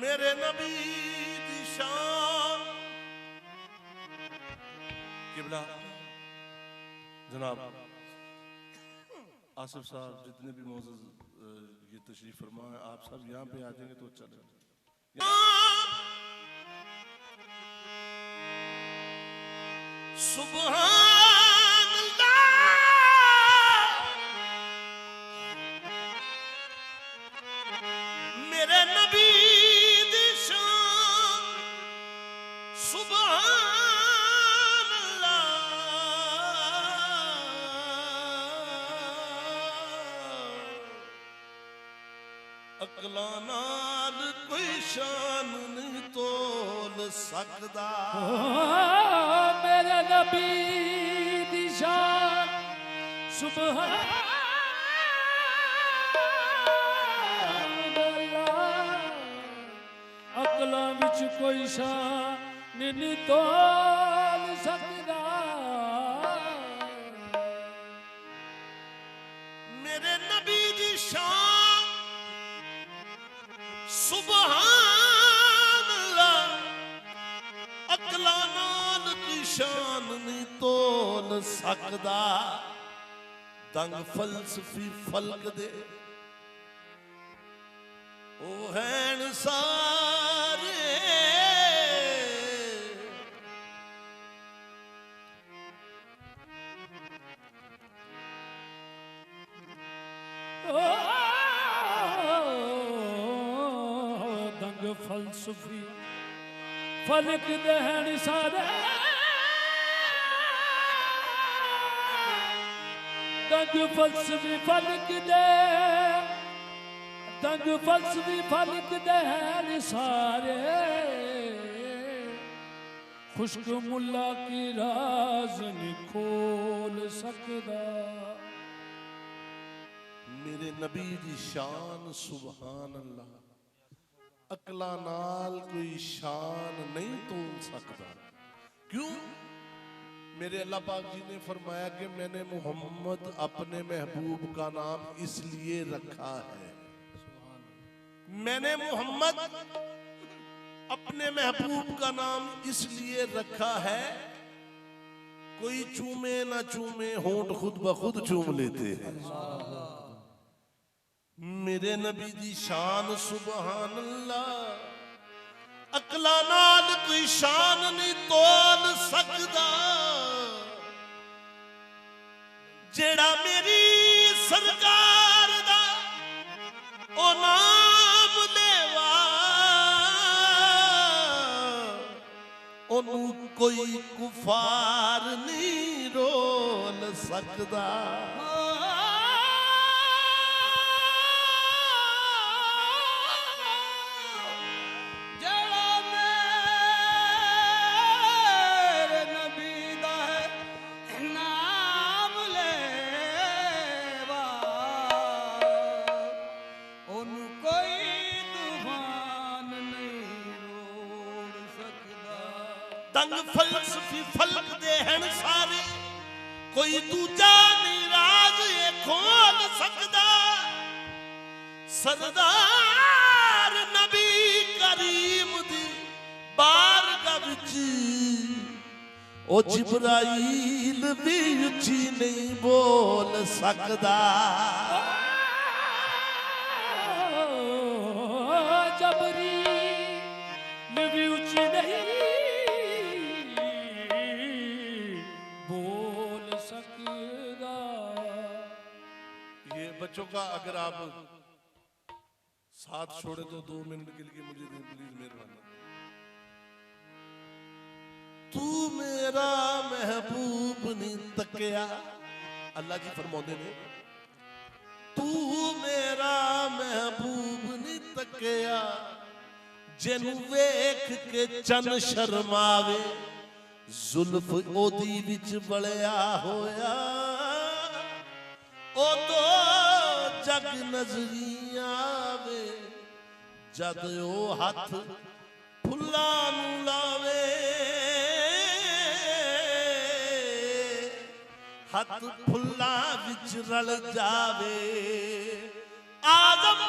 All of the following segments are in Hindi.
मेरे नबी दी शान। किबला जनाब आसिफ साहब जितने भी मौजूद ये तशरीफ फरमा है, आप सब यहाँ पे आ जाएंगे तो अच्छा लगेगा। सुभान अल्लाह मेरे नबी दी शान। सुभान अल्लाह अकलां नाल कोई शान नहीं तोल सकदा। मेरे नबी दी शान। सुभान अल्लाह अकलां विच कोई शान नहीं तोल सकदा। मेरे नबी दी शान। सुभान अल्लाह अकलां नाल कोई शान नहीं तोल सकदा। दंग फलसफी फलक दे ओ हैन सारे। दंग फलसफी फलक दहन सारे। दंग फलसफी फलक दे। दंग फलसफी फलक दहन सारे। खुश्क मुल्ला की राज नहीं खोल सकदा। मेरे नबी दी शान। सुभान अल्लाह अकला नाल कोई शान नहीं तोल सकता। क्यों? मेरे अल्लाह पाक जी ने फरमाया कि मैंने मोहम्मद अपने महबूब का नाम इसलिए रखा है। मैंने मोहम्मद अपने महबूब का नाम इसलिए रखा है। कोई चूमे ना चूमे होंठ खुद ब खुद चूम लेते हैं। मेरे नबी दी शान। सुभान अल्लाह अकला नाल कोई शान नहीं तोल सकदा। जेड़ा मेरी सरकार दा ओ नाम लेवा ओनू कोई कुफार नहीं रोल सकदा। दंग फलसफी फलक दे हैं सारे। कोई दूजा नहीं राज ये खोल सकदा। सरदार नबी करीम दी बारगाह विच ओ जिब्राइल भी उच्ची नहीं बोल सकदा। जबरील भी उच्ची नहीं बच्चों का अगर आप साथ छोड़े तो 2 मिनट के लिए मुझे दें प्लीज, मेहरबानी। तू मेरा महबूब नहीं तकिया। अल्लाह जी फरमाते ने तू मेरा महबूब नहीं तकिया। जिन्नू वेख के चन शर्मावे जुल्फ ओदी विच बलिया होया। ओ तो जग नजरी आवे जद ओ हथ फुल्लां नूं लावे। हथ फुल्लां विच रल जावे। आदम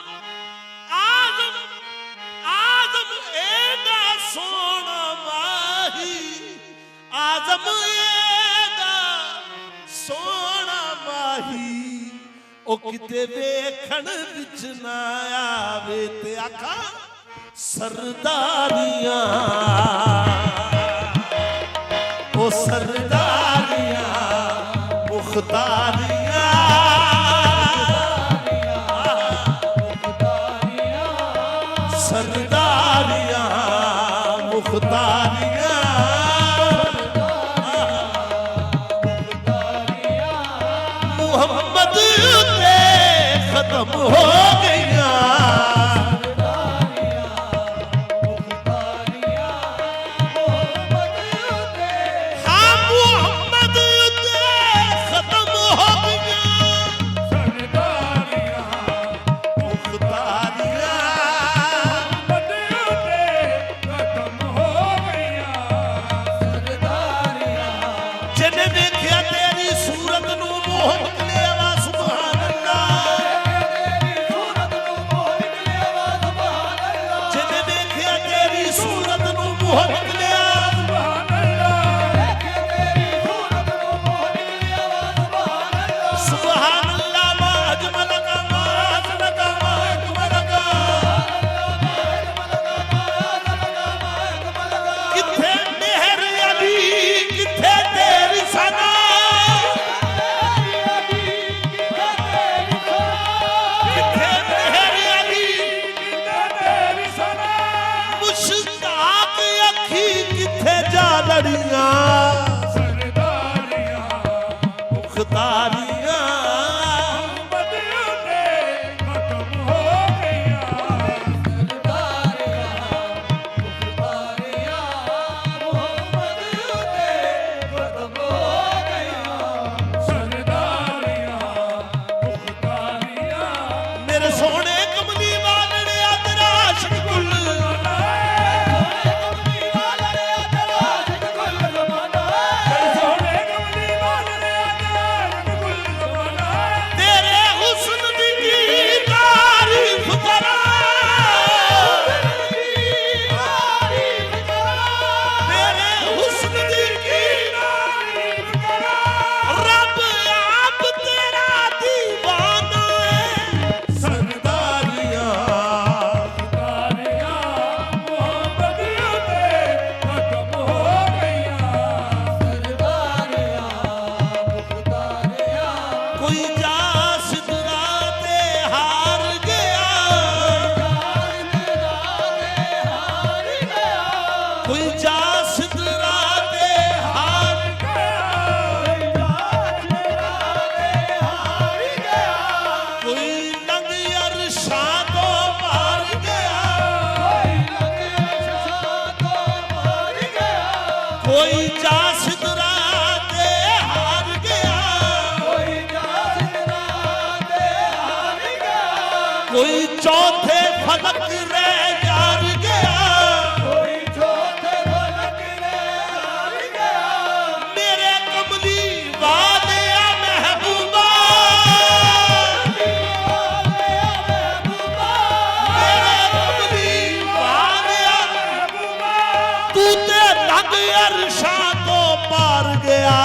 आदम आदम आजम एदा सोना माही आजम एदा सोना माही ओ किते वेखण विच ना आवे ते आखा सरदारियां ओ सरदारियां मुख्तारियां सरदारियां मुख्तारियां मुहम्मद ते खत्म हो गईया कोई चौथे फलक रे यार गया, कोई चौथे फलक रे यार गया, मेरे कमली वाले महबूबा, मेरे कमली वाले महबूबा, तू ते लग अरशा तो पार गया।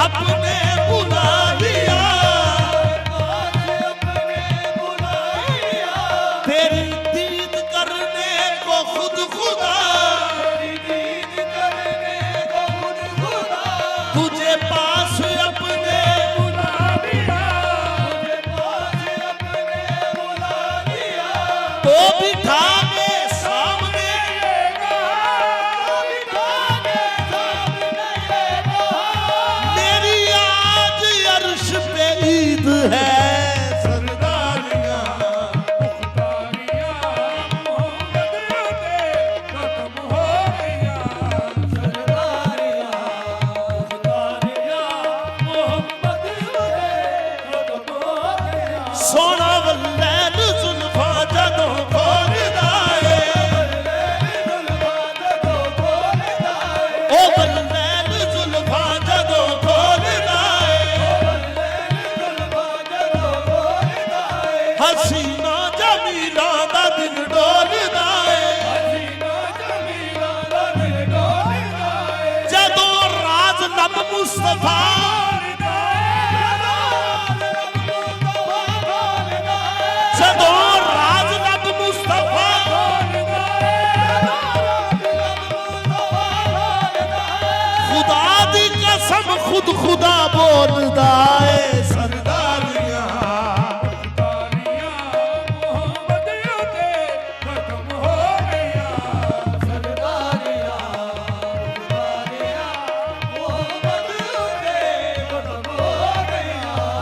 अपने बुला लिया, तेरी दीद करने को खुद खुदा, तुझे पास अपने तो बिठा के सामने, मेरी आज अर्श पे ईद है। सोना वल्लैल जुल्फा जदों खोलदा ए, ओ वल्लैल जुल्फा जदों खोलदा ए, हसीना जमीला दा दिल डोलदा ए, जदों राज लब मुस्तफा, जदों राज लब मुस्तफा, खुदा दी कसम खुद खुदा बोलदा ए। सरदारियां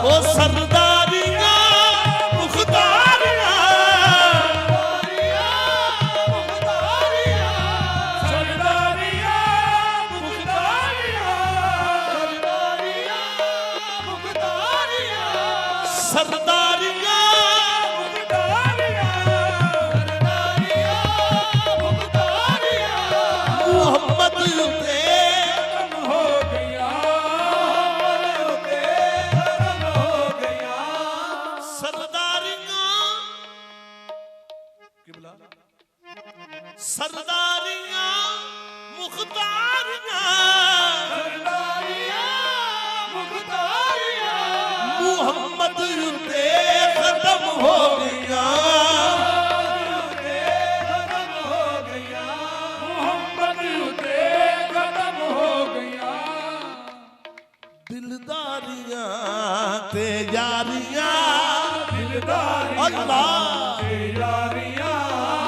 ओ सरदारियां मुख्तारियां, सरदारियां मोहम्मद उते सरदारियां किबला, सरदारियां मुख्तारियां, मोहम्मद उते खत्म हो गया, दिलदारियां ते यारियां, अल्लाह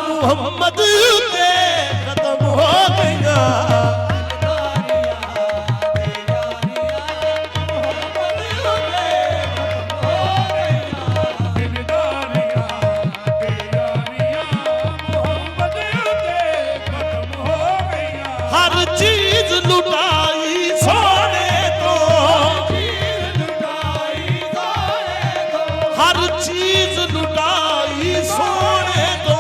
मोहम्मद उते खत्म हो गया, हर चीज लुटाई सोने तो, हर चीज लुटाई सोने तो,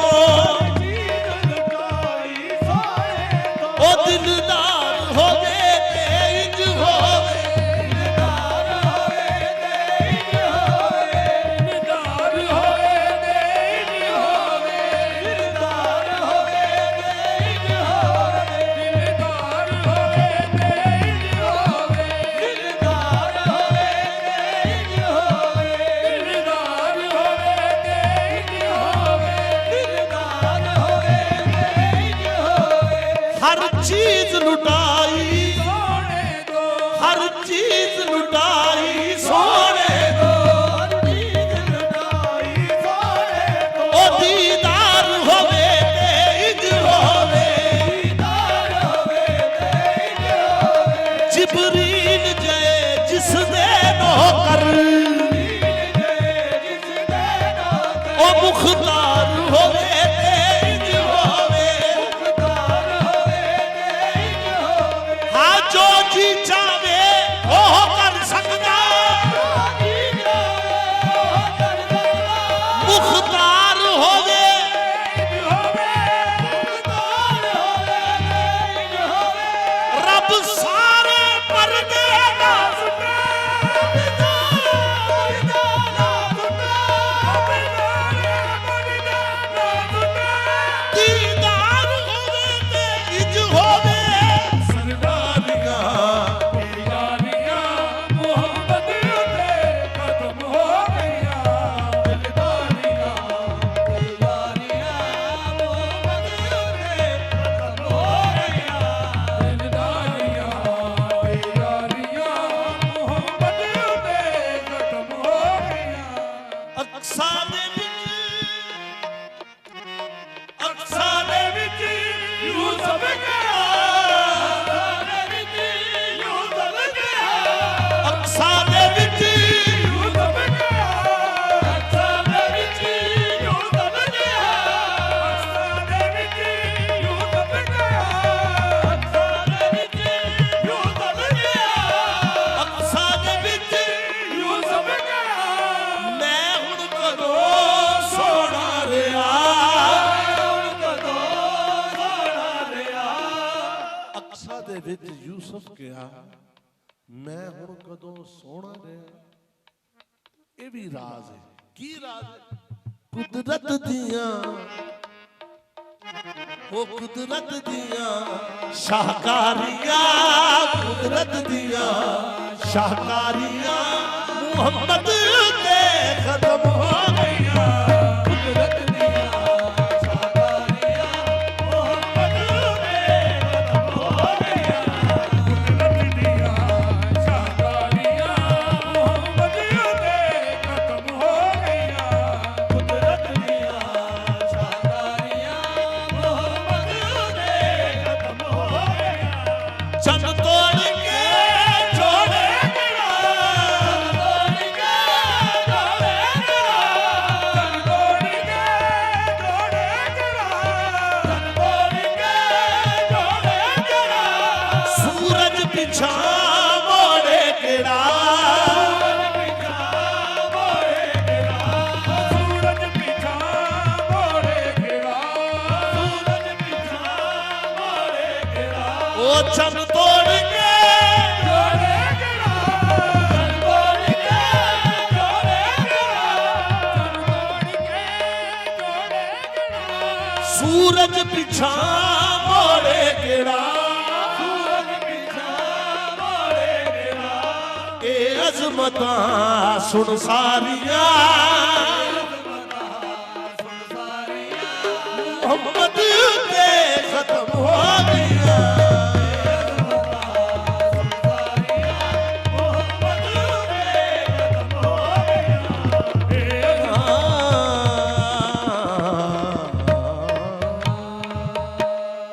ओ दिलदार हो गए ते इंज हो गए, हर चीज लुटाई, हर चीज लुटाई सोने दो, ओ दीदार होवे ते इंज होवे, जिबरील जय जिस दे नौकर, ओ मुख्तार होवे ते इंज होवे, हाँ जो जी चाहे ओ कर सकदा, मुख्तार होवे, रब सारे पर्दे नाज़ दीदार होवे ते इंज होवे, सरदारियां ਵਿੱਚ ਯੂਸਫ ਕਿਹਾ ਮੈਂ ਹੁਣ ਕਦੋਂ ਸੋਹਣਾ ਰਿਹਾ। ਇਹ ਵੀ ਰਾਜ਼ ਹੈ। ਕੀ ਰਾਜ਼ ਹੈ? ਕੁਦਰਤ ਦੀਆਂ ਉਹ ਕੁਦਰਤ ਦੀਆਂ ਸ਼ਾਹਕਾਰੀਆਂ, ਕੁਦਰਤ ਦੀਆਂ ਸ਼ਾਹਕਾਰੀਆਂ ਮੁਹੰਮਦ ਤੇ ਖਤਮ ਹੋ ਗਈਆਂ। ਕੁਦਰਤ ਦੀਆਂ ਸ਼ਾਹਕਾਰੀਆਂ ਮੁਹੰਮਦ ਤੇ ਖਤਮ ਹੋ ਗਈਆਂ। ਕੁਦਰਤ ਦੀਆਂ ਸ਼ਾਹਕਾਰੀਆਂ ਮੁਹੰਮਦ ਤੇ ਖਤਮ ਹੋ ਗਈਆਂ। ਕੁਦਰਤ ਦੀਆਂ ਸ਼ਾਹਕਾਰੀਆਂ ਮੁਹੰਮਦ ਤੇ ਖਤਮ ਹੋ ਗਈਆਂ। ਚੰਨ ਤੋੜ ਕੇ ਜੋੜੇ ਪਿਛਾ ਮੋੜੇ ਕਿਹੜਾ, ਸੂਰਜ ਪਿਛਾ ਮੋੜੇ ਕਿਹੜਾ, ਸੂਰਜ ਪਿਛਾ ਮੋੜੇ ਕਿਹੜਾ। ਉਹ ਚੰਨ ਤੋੜ ਕੇ ਜੋੜੇ ਕਿਹੜਾ, ਚੰਨ ਤੋੜ ਕੇ ਜੋੜੇ ਕਿਹੜਾ, ਚੰਨ ਤੋੜ ਕੇ ਜੋੜੇ ਕਿਹੜਾ। ਸੂਰਜ ਪਿਛਾ ਮੋੜੇ ਕਿਹੜਾ, ਅਜ਼ਮਤਾਂ ਸੁਣ ਸਾਰੀਆਂ।